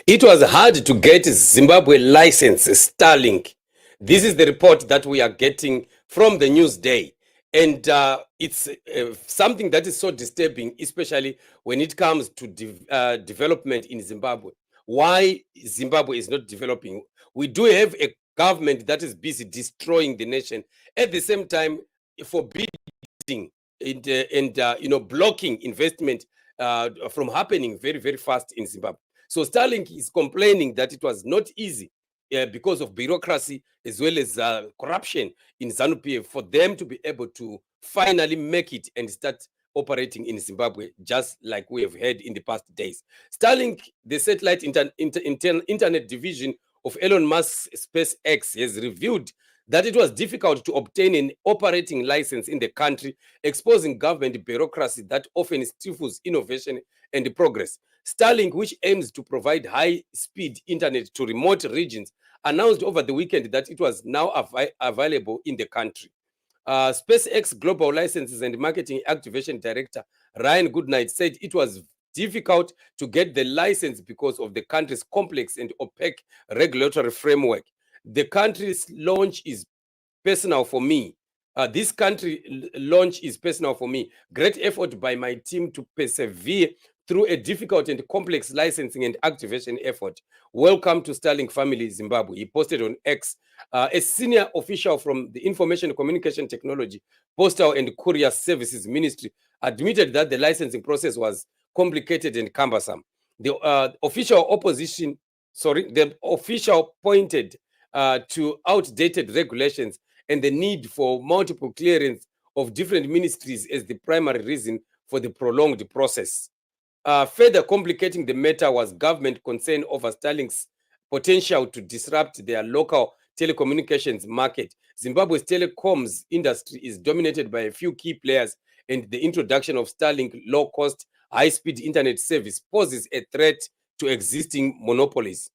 It was hard to get Zimbabwe license Starlink. This is the report that we are getting from the Newsday. And it's something that is so disturbing, especially when it comes to development in Zimbabwe. Why Zimbabwe is not developing? We do have a government that is busy destroying the nation, at the same time forbidding and blocking investment from happening very, very fast in Zimbabwe. So Starlink is complaining that it was not easy because of bureaucracy as well as corruption in Zanu for them to be able to finally make it and start operating in Zimbabwe, just like we have heard in the past days. Starlink, the satellite internet division of Elon Musk's SpaceX, has revealed that it was difficult to obtain an operating license in the country, exposing government bureaucracy that often stifles innovation and progress. Starlink, which aims to provide high-speed internet to remote regions, announced over the weekend that it was now available in the country. SpaceX Global Licenses and Marketing Activation Director Ryan Goodnight said it was difficult to get the license because of the country's complex and opaque regulatory framework. The country's launch is personal for me. This country launch is personal for me. Great effort by my team to persevere through a difficult and complex licensing and activation effort. Welcome to Starlink family Zimbabwe. He posted on X. A senior official from the Information and Communication Technology, Postal and Courier Services Ministry admitted that the licensing process was complicated and cumbersome. The official pointed to outdated regulations and the need for multiple clearance of different ministries as the primary reason for the prolonged process. Further complicating the matter was government concern over Starlink's potential to disrupt their local telecommunications market. Zimbabwe's telecoms industry is dominated by a few key players, and the introduction of Starlink low-cost, high-speed internet service poses a threat to existing monopolies.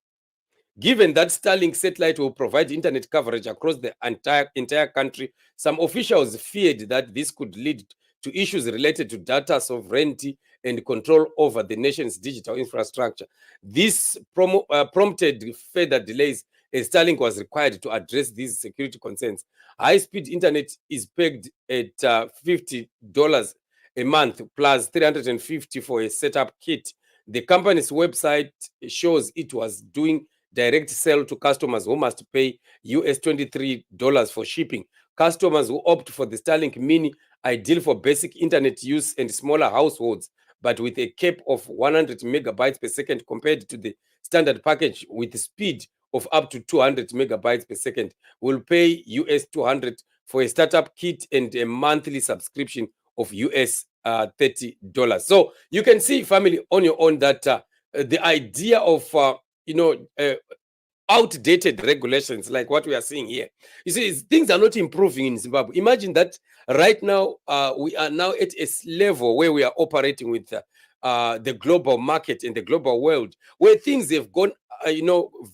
Given that Starlink satellite will provide internet coverage across the entire country, some officials feared that this could lead to issues related to data sovereignty and control over the nation's digital infrastructure. This prompted further delays as Starlink was required to address these security concerns. High-speed internet is pegged at $50 a month plus $350 for a setup kit. The company's website shows it was doing direct sale to customers who must pay US $23 for shipping. Customers who opt for the Starlink Mini, ideal for basic internet use and smaller households, but with a cap of 100 megabytes per second compared to the standard package with speed of up to 200 megabytes per second, will pay US $200 for a startup kit and a monthly subscription of US $30. So you can see, family, on your own that the idea of outdated regulations like what we are seeing here. You see, things are not improving in Zimbabwe. Imagine that right now we are now at a level where we are operating with the global market and the global world, where things have gone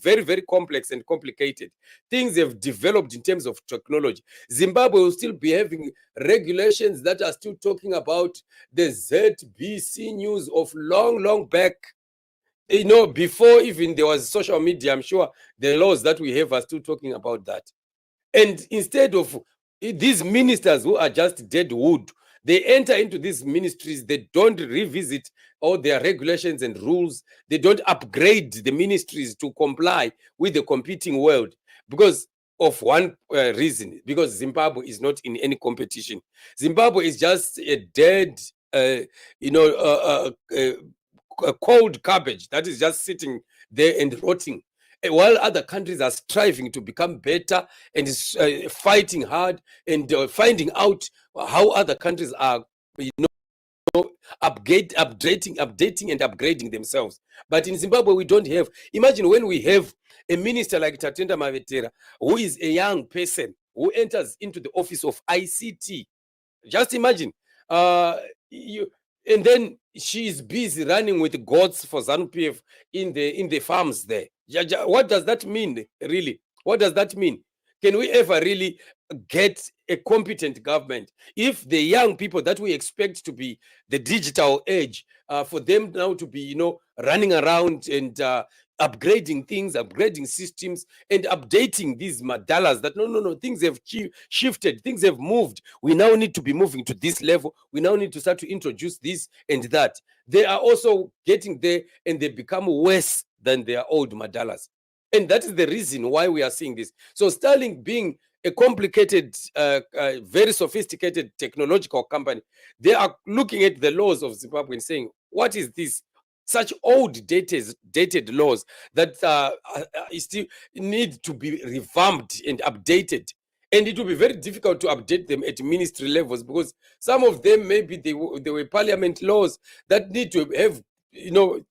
very, very complex and complicated. Things have developed in terms of technology. Zimbabwe will still be having regulations that are still talking about the ZBC news of long back. Before even there was social media, I'm sure the laws that we have are still talking about that. And instead of these ministers who are just dead wood, they enter into these ministries, they don't revisit all their regulations and rules. They don't upgrade the ministries to comply with the competing world because of one reason, because Zimbabwe is not in any competition. Zimbabwe is just a dead, a cold cabbage that is just sitting there and rotting, while other countries are striving to become better and fighting hard and finding out how other countries are updating and upgrading themselves. But in Zimbabwe, we don't have. Imagine when we have a minister like Tatenda Mavetera, who is a young person who enters into the office of ICT. Just imagine, and then she is busy running with goats for ZANU-PF in the farms there. What does that mean, really? What does that mean? Can we ever really get a competent government if the young people that we expect to be the digital age, for them now to be, running around and upgrading things, upgrading systems, and updating these madalas that no, things have shifted, things have moved. We now need to be moving to this level. We now need to start to introduce this and that. They are also getting there, and they become worse than their old madalas. And that is the reason why we are seeing this. So Starlink, being a complicated, very sophisticated technological company, they are looking at the laws of Zimbabwe and saying, what is this? Such old dated laws that still need to be revamped and updated. And it will be very difficult to update them at ministry levels, because some of them, maybe they were parliament laws that need to have,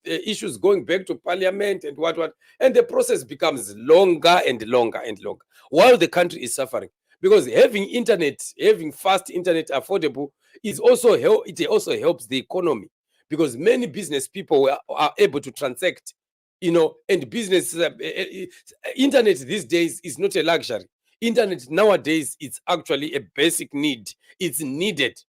issues going back to parliament and what, and the process becomes longer and longer and longer, while the country is suffering. Because having fast internet affordable it also helps the economy, because many business people are able to transact, and business internet these days is not a luxury. Internet nowadays, it's actually a basic need. It's needed.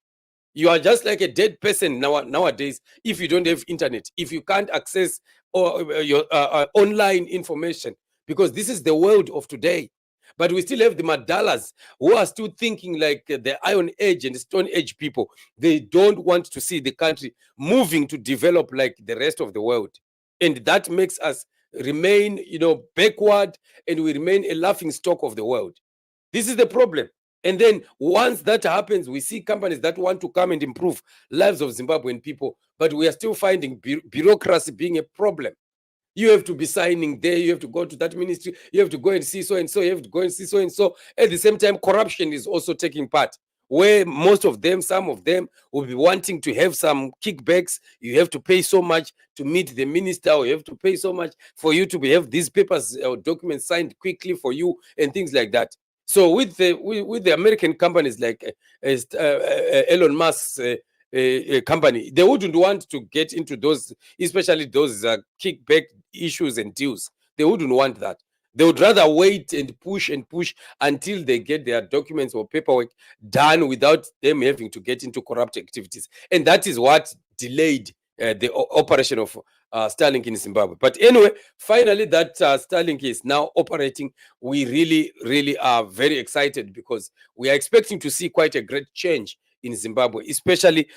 You are just like a dead person nowadays if you don't have internet, if you can't access your online information, because this is the world of today. But we still have the madalas who are still thinking like the Iron Age and Stone Age people. They don't want to see the country moving to develop like the rest of the world. And that makes us remain, backward, and we remain a laughing stock of the world. This is the problem. And then once that happens, we see companies that want to come and improve lives of Zimbabwean people, but we are still finding bureaucracy being a problem. You have to be signing there, you have to go to that ministry, you have to go and see so and so, you have to go and see so and so. At the same time, corruption is also taking part, where some of them will be wanting to have some kickbacks. You have to pay so much to meet the minister, or you have to pay so much for you to have these papers or documents signed quickly for you, and things like that. So with the American companies like Elon Musk's company, they wouldn't want to get into those, especially those kickback issues and deals. They wouldn't want that. They would rather wait and push until they get their documents or paperwork done without them having to get into corrupt activities. And that is what delayed the operation of Starlink in Zimbabwe. But anyway, finally, that Starlink is now operating. We really are very excited, because we are expecting to see quite a great change in Zimbabwe, especially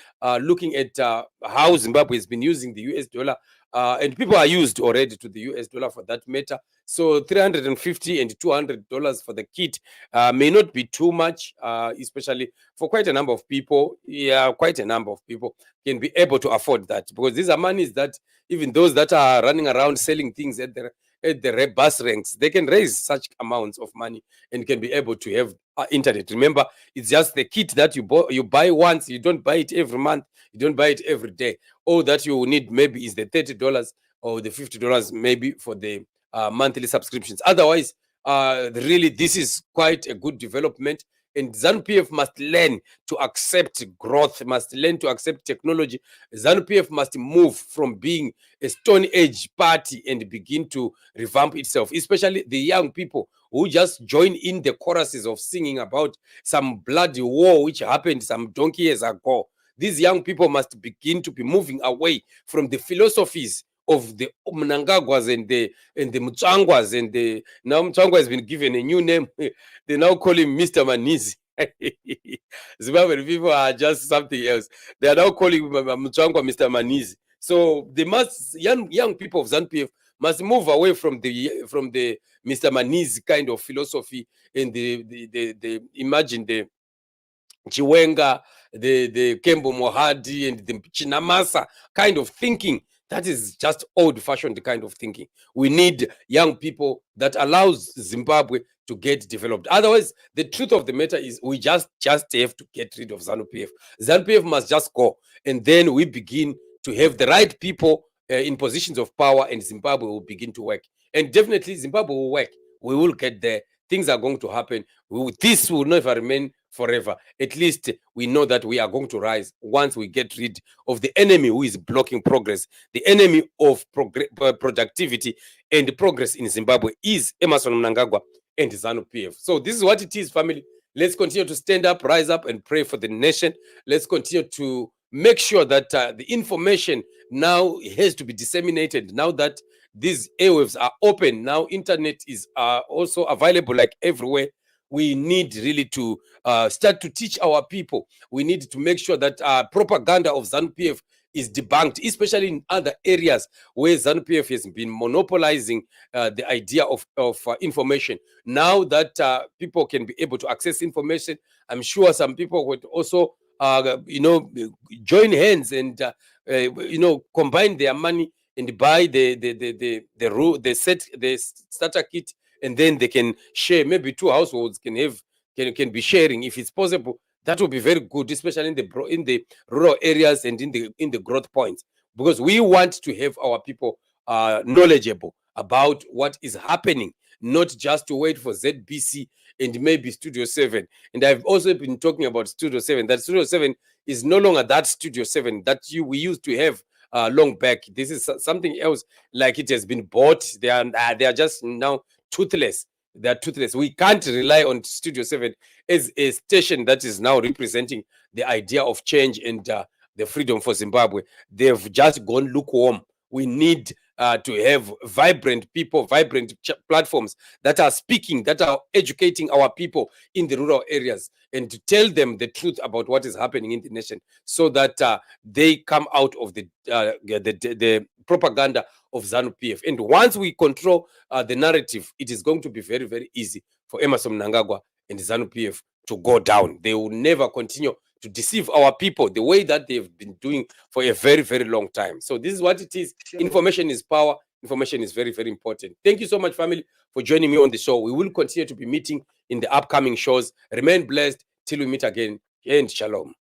looking at how Zimbabwe has been using the US dollar. And people are used already to the US dollar for that matter. So $350 and $200 for the kit may not be too much, especially for quite a number of people. Yeah, quite a number of people can be able to afford that, because these are monies that even those that are running around selling things at the bus ranks, they can raise such amounts of money and can be able to have internet. Remember, it's just the kit that you buy once. You don't buy it every month. You don't buy it every day. All that you need maybe is the $30 or the $50 maybe for the monthly subscriptions. Otherwise, really, this is quite a good development. And ZANU-PF must learn to accept growth, must learn to accept technology. ZANU-PF must move from being a Stone Age party and begin to revamp itself, especially the young people who just join in the choruses of singing about some bloody war which happened some donkey years ago. These young people must begin to be moving away from the philosophies of the Mnangagwas and the Mtswangwas, and now Mtswangwa has been given a new name. They now call him Mr. Manizi. Zimbabwean people are just something else. They are now calling Mtswangwa Mr. Manizi. So they must, young people of ZANU-PF must move away from the Mr. Manizi kind of philosophy, and the imagine the Chiwenga, the Kembo Mohadi, and the Chinamasa kind of thinking. That is just old-fashioned kind of thinking. We need young people that allows Zimbabwe to get developed. Otherwise, the truth of the matter is we just have to get rid of ZANU-PF. ZANU-PF must just go, and then we begin to have the right people in positions of power, and Zimbabwe will begin to work. And definitely, Zimbabwe will work. We will get there. Things are going to happen. This will never remain forever. At least we know that we are going to rise once we get rid of the enemy who is blocking progress. The enemy of productivity and progress in Zimbabwe is Emmerson Mnangagwa and ZANU-PF. So this is what it is, family. Let's continue to stand up, rise up, and pray for the nation. Let's continue to make sure that the information now has to be disseminated. Now that these airwaves are open, now internet is also available like everywhere. We need really to start to teach our people. We need to make sure that propaganda of ZANU-PF is debunked, especially in other areas where ZANU-PF has been monopolizing the idea of information. Now that people can be able to access information, I'm sure some people would also, join hands and, combine their money and buy the starter kit, and then they can share. Maybe two households can be sharing if it's possible. That will be very good, especially in the rural areas and in the growth points, because we want to have our people knowledgeable about what is happening, not just to wait for ZBC and maybe Studio 7. And I've also been talking about Studio 7. That Studio 7 is no longer that Studio 7 that we used to have long back. This is something else, like it has been bought. They are just now toothless. They are toothless. We can't rely on Studio 7 as a station that is now representing the idea of change and the freedom for Zimbabwe. They've just gone lukewarm. We need to have vibrant people, vibrant platforms that are speaking, that are educating our people in the rural areas, and to tell them the truth about what is happening in the nation, so that they come out of the propaganda of ZANU-PF. And once we control the narrative, it is going to be very, very easy for Emmerson Mnangagwa and ZANU-PF to go down. They will never continue to deceive our people the way that they've been doing for a very, very long time. So this is what it is. Sure. Information is power. Information is very, very important. Thank you so much, family, for joining me on the show. We will continue to be meeting in the upcoming shows. Remain blessed till we meet again, and shalom.